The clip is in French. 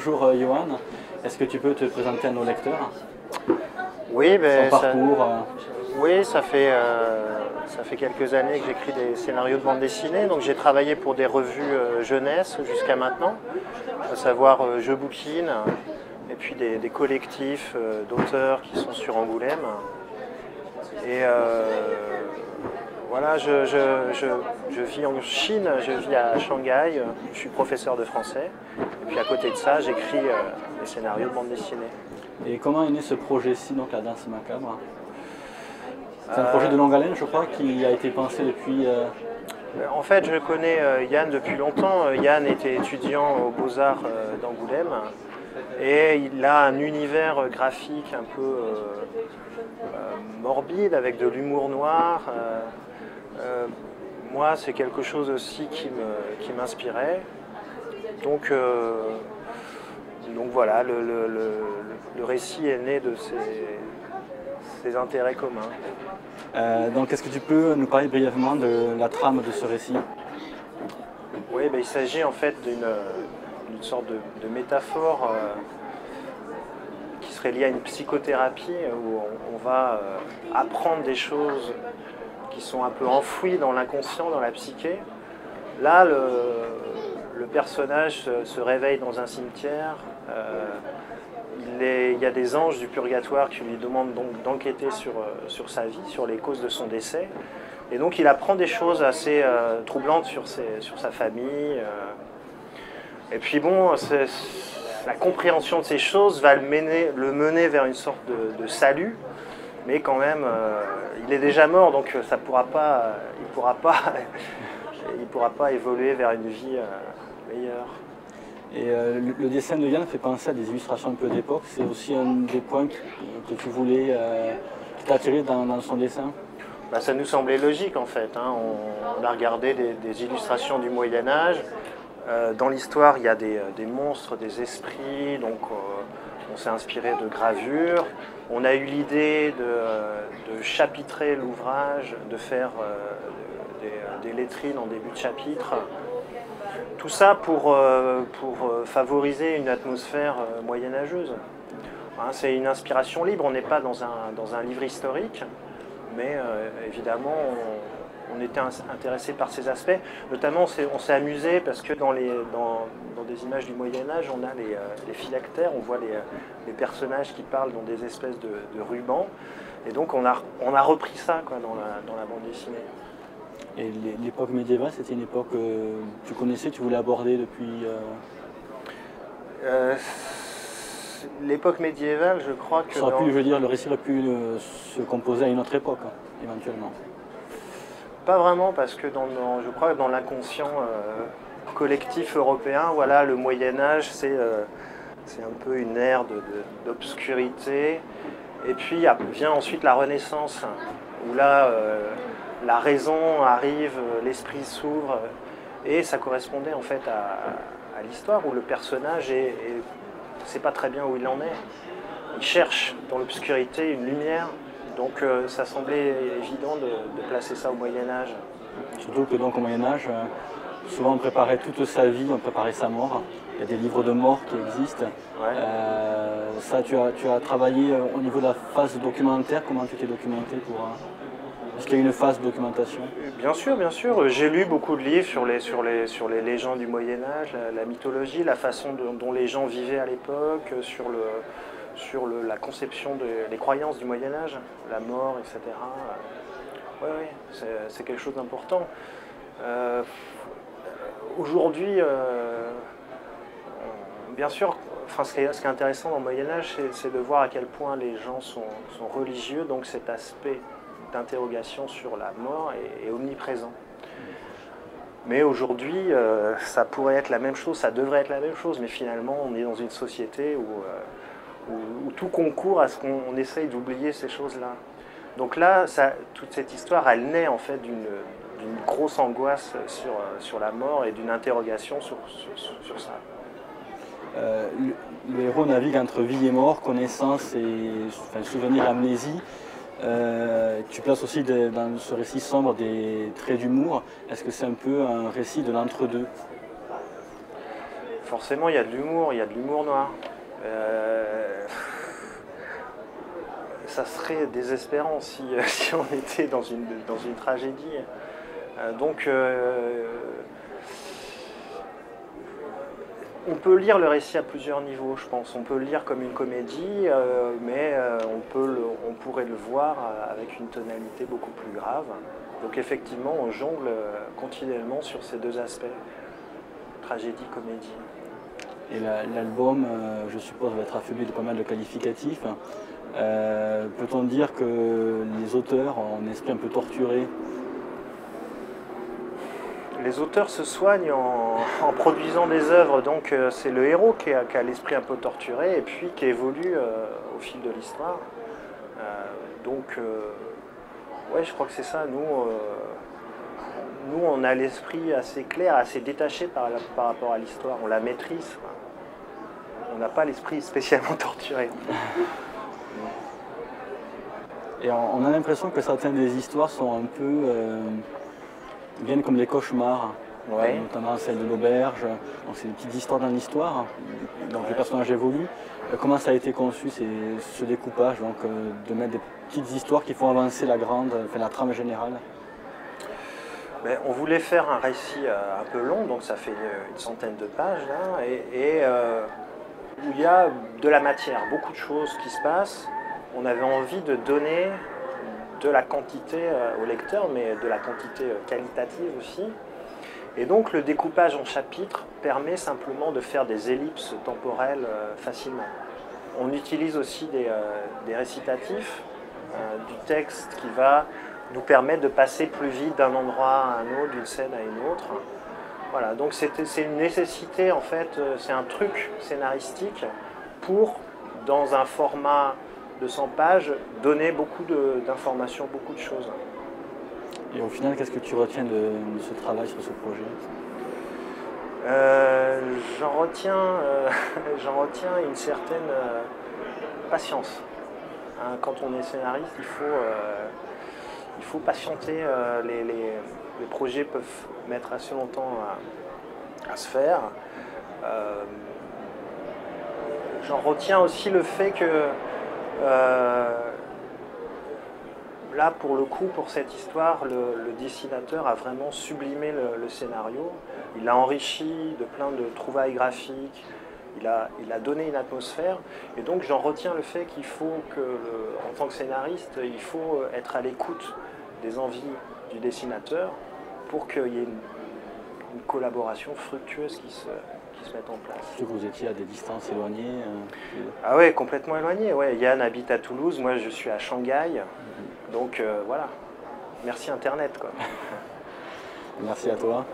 bonjour Johan, est-ce que tu peux te présenter à nos lecteurs? Oui, ben, Ton parcours oui, ça fait quelques années que j'écris des scénarios de bande dessinée. Donc j'ai travaillé pour des revues jeunesse jusqu'à maintenant, à savoir Je Bouquine, et puis des collectifs d'auteurs qui sont sur Angoulême. Et voilà, je vis en Chine, je vis à Shanghai, je suis professeur de français. Et puis à côté de ça, j'écris des scénarios de bande dessinée. Et comment est né ce projet-ci, donc la danse macabre? C'est un projet de longue haleine, je crois, qui a été pensé depuis... En fait, je connais Yann depuis longtemps. Yann était étudiant aux Beaux-Arts d'Angoulême et il a un univers graphique un peu morbide avec de l'humour noir. Moi, c'est quelque chose aussi qui m'inspirait. Donc voilà, le récit est né de ces intérêts communs. Donc est-ce que tu peux nous parler brièvement de la trame de ce récit? Oui, ben, il s'agit en fait d'une sorte de métaphore qui serait liée à une psychothérapie où on va apprendre des choses qui sont un peu enfouies dans l'inconscient, dans la psyché. Là, le personnage se réveille dans un cimetière. Il y a des anges du purgatoire qui lui demandent donc d'enquêter sur sa vie, sur les causes de son décès. Et donc il apprend des choses assez troublantes sur sa famille. Et puis bon, la compréhension de ces choses va le mener vers une sorte de salut. Mais quand même, il est déjà mort, donc ça pourra pas, il pourra pas évoluer vers une vie meilleure. Et le dessin de Yann fait penser à des illustrations un peu d'époque. C'est aussi un des points que tu voulais, qui t'a attiré dans son dessin? Bah, ça nous semblait logique en fait. Hein. On a regardé des illustrations du Moyen-Âge. Dans l'histoire, il y a des monstres, des esprits, donc on s'est inspiré de gravures. On a eu l'idée de chapitrer l'ouvrage, de faire des lettrines en début de chapitre. Tout ça pour favoriser une atmosphère moyenâgeuse. Hein, c'est une inspiration libre, on n'est pas dans un livre historique, mais évidemment on était intéressé par ces aspects. Notamment on s'est amusé parce que dans des images du Moyen-Âge, on a les phylactères, on voit les personnages qui parlent dans des espèces de rubans. Et donc on a repris ça quoi, dans la bande dessinée. Et l'époque médiévale, c'était une époque que tu connaissais, tu voulais aborder depuis... L'époque médiévale, je crois que... Ça aurait pu, je veux dire, le récit aurait pu se composer à une autre époque, éventuellement. Pas vraiment, parce que je crois que dans l'inconscient collectif européen, voilà, le Moyen-Âge, c'est un peu une ère d'obscurité. Et puis vient ensuite la Renaissance, où là... la raison arrive, l'esprit s'ouvre, et ça correspondait en fait à l'histoire où le personnage ne sait pas très bien où il en est. Il cherche dans l'obscurité une lumière, donc ça semblait évident de placer ça au Moyen-Âge. Surtout que donc au Moyen-Âge, souvent on préparait toute sa vie, on préparait sa mort. Il y a des livres de mort qui existent. Ouais. Ça, tu as travaillé au niveau de la phase documentaire, comment tu t'es documenté pour... Est-ce qu'il y a une phase de documentation? Bien sûr, bien sûr. J'ai lu beaucoup de livres sur les légendes du Moyen-Âge, la mythologie, la façon dont les gens vivaient à l'époque, sur la conception des croyances du Moyen-Âge, la mort, etc. Oui, c'est quelque chose d'important. Aujourd'hui, bien sûr, enfin, ce qui est intéressant dans le Moyen-Âge, c'est de voir à quel point les gens sont religieux, donc cet aspect d'interrogation sur la mort est omniprésent. Mais aujourd'hui, ça pourrait être la même chose, ça devrait être la même chose, mais finalement, on est dans une société où tout concourt à ce qu'on essaye d'oublier ces choses-là. Donc là, toute cette histoire, elle naît en fait d'une grosse angoisse sur la mort et d'une interrogation sur ça. Le héros navigue entre vie et mort, connaissance et souvenir, amnésie. Tu places aussi dans ce récit sombre des traits d'humour. Est-ce que c'est un peu un récit de l'entre-deux? Forcément, il y a de l'humour noir. Ça serait désespérant si on était dans une tragédie. Donc, on peut lire le récit à plusieurs niveaux, je pense. On peut le lire comme une comédie, mais on pourrait le voir avec une tonalité beaucoup plus grave. Donc effectivement, on jongle continuellement sur ces deux aspects, tragédie, comédie. Et l'album, je suppose, va être affublé de pas mal de qualificatifs. Peut-on dire que les auteurs ont un esprit un peu torturé? Les auteurs se soignent en produisant des œuvres, donc c'est le héros qui a l'esprit un peu torturé et puis qui évolue au fil de l'histoire. Ouais, je crois que c'est ça. Nous, on a l'esprit assez clair, assez détaché par rapport à l'histoire. On la maîtrise. On n'a pas l'esprit spécialement torturé. Et on a l'impression que certaines des histoires sont un peu... viennent comme des cauchemars, ouais. Notamment celle de l'auberge. Donc c'est des petites histoires dans l'histoire, donc les personnages évoluent. Comment ça a été conçu, ce découpage, donc de mettre des petites histoires qui font avancer la trame générale? On voulait faire un récit un peu long, donc ça fait une centaine de pages là, où il y a de la matière, beaucoup de choses qui se passent. On avait envie de donner de la quantité au lecteur, mais de la quantité qualitative aussi. Et donc le découpage en chapitres permet simplement de faire des ellipses temporelles facilement. On utilise aussi des récitatifs du texte qui va nous permettre de passer plus vite d'un endroit à un autre, d'une scène à une autre. Voilà, donc c'est une nécessité en fait, c'est un truc scénaristique pour, dans un format de 100 pages, donner beaucoup d'informations, beaucoup de choses. Et au final, qu'est-ce que tu retiens de ce travail sur ce projet? J'en retiens une certaine patience. Hein, quand on est scénariste, il faut patienter. Les projets peuvent mettre assez longtemps à se faire. J'en retiens aussi le fait que là, pour le coup, pour cette histoire, le dessinateur a vraiment sublimé le scénario. Il l'a enrichi de plein de trouvailles graphiques. Il a donné une atmosphère. Et donc, j'en retiens le fait qu'il faut en tant que scénariste, il faut être à l'écoute des envies du dessinateur pour qu'il y ait une collaboration fructueuse qui se mette en place. Surtout que vous étiez à des distances éloignées. Ah ouais, complètement éloignées. Ouais. Yann habite à Toulouse, moi je suis à Shanghai. Donc voilà, merci Internet, quoi. Merci à toi.